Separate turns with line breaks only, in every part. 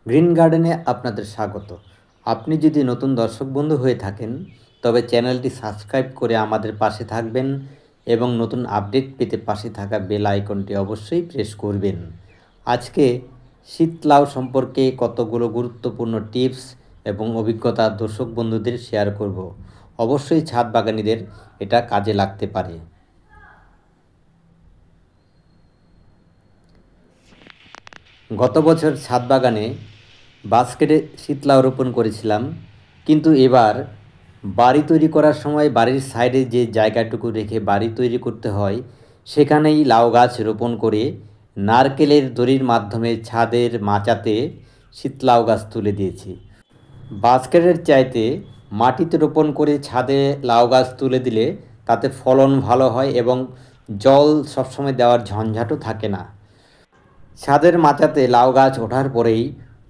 Green গার্ডেনে আপনাদের স্বাগত। আপনি যদি নতুন দর্শক বন্ধু হয়ে থাকেন তবে চ্যানেলটি সাবস্ক্রাইব করে আমাদের পাশে থাকবেন এবং নতুন আপডেট পেতে পাশে থাকা বেল আইকনটি অবশ্যই প্রেস করবেন। আজকে শীত লাউ সম্পর্কে কতগুলো গুরুত্বপূর্ণ টিপস এবং অভিজ্ঞতা দর্শক বন্ধুদের শেয়ার করব। অবশ্যই ছাদ বাগানীদের এটা কাজে লাগতে পারে। গত বছর ছাদ বাগানে বাস্কেটে শীতলাউ রোপণ করেছিলাম, কিন্তু এবার বাড়ি তৈরি করার সময় বাড়ির সাইডে যে জায়গাটুকু রেখে বাড়ি তৈরি করতে হয় সেখানেই লাউ গাছ রোপণ করে নারকেলের দড়ির মাধ্যমে ছাদের মাচাতে শীতলাউ গাছ তুলে দিয়েছি। বাস্কেটের চাইতে মাটিতে রোপণ করে ছাদে লাউ গাছ তুলে দিলে তাতে ফলন ভালো হয় এবং জল সবসময় দেওয়ার ঝঞ্ঝাটও থাকে না। ছাদের মাচাতে লাউ গাছ ওঠার পরেই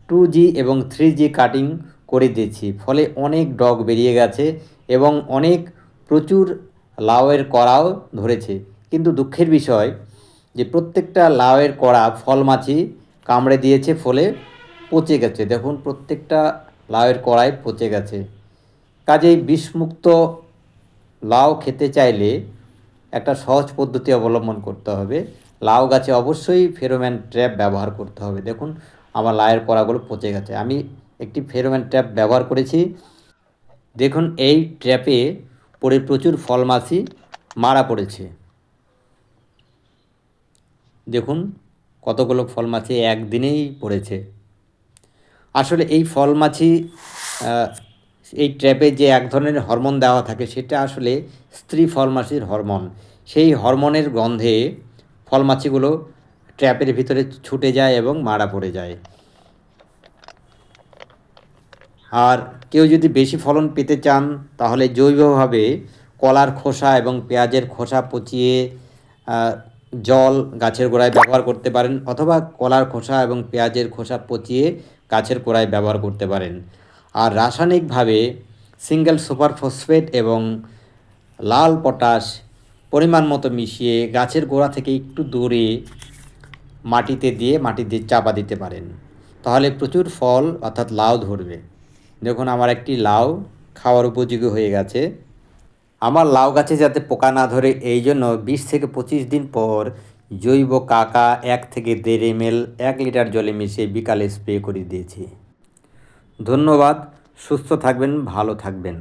2G এবং 3G কাটিং করে দিয়েছি, ফলে অনেক ডগ বেরিয়ে গেছে এবং প্রচুর লাউয়ের কড়াও ধরেছে। কিন্তু দুঃখের বিষয় যে প্রত্যেকটা লাউয়ের কড়া ফলমাছি কামড়ে দিয়েছে, ফলে পচে গেছে। দেখুন, প্রত্যেকটা লাউয়ের কড়াই পচে গেছে। কাজেই বিষমুক্ত লাউ খেতে চাইলে একটা সহজ পদ্ধতি অবলম্বন করতে হবে। লাউ গাছে অবশ্যই ফেরোমন ট্র্যাপ ব্যবহার করতে হবে। দেখুন, আমার লাউয়ের কড়াগুলো পচে গেছে। আমি একটি ফেরোমন ট্র্যাপ ব্যবহার করেছি। দেখুন, এই ট্র্যাপে পড়ে প্রচুর ফলমাছি মারা পড়েছে। দেখুন, কতগুলো ফলমাছি একদিনেই পড়েছে। আসলে এই ফলমাছি এই ট্র্যাপে যে এক ধরনের হরমোন দেওয়া থাকে সেটা আসলে স্ত্রী ফলমাছির হরমোন। সেই হরমোনের গন্ধে ফলমাছিগুলো ট্র্যাপের ভিতরে ছুটে যায় এবং মারা পড়ে যায়। আর কেউ যদি বেশি ফলন পেতে চান তাহলে জৈবভাবে কলার খোসা এবং পেঁয়াজের খোসা পচিয়ে জল গাছের গোড়ায় ব্যবহার করতে পারেন, অথবা কলার খোসা এবং পেঁয়াজের খোসা পচিয়ে গাছের গোড়ায় ব্যবহার করতে পারেন। আর রাসায়নিকভাবে সিঙ্গেল সুপার ফসফেট এবং লাল পটাশ পরিমাণ মতো মিশিয়ে গাছের গোড়া থেকে একটু দূরে মাটিতে চাপা দিতে পারেন। তাহলে প্রচুর ফল অর্থাৎ লাউ ধরবে। দেখুন, আমার একটি লাউ খাওয়ার উপযোগী হয়ে গেছে। আমার লাউ গাছে যাতে পোকা না ধরে এই জন্য 20 থেকে 25 দিন পর জৈব কাকা 1 থেকে 1.5 ml 1 লিটার জলে মিশিয়ে বিকালে স্প্রে করে দিয়েছি। ধন্যবাদ। সুস্থ থাকবেন, ভালো থাকবেন।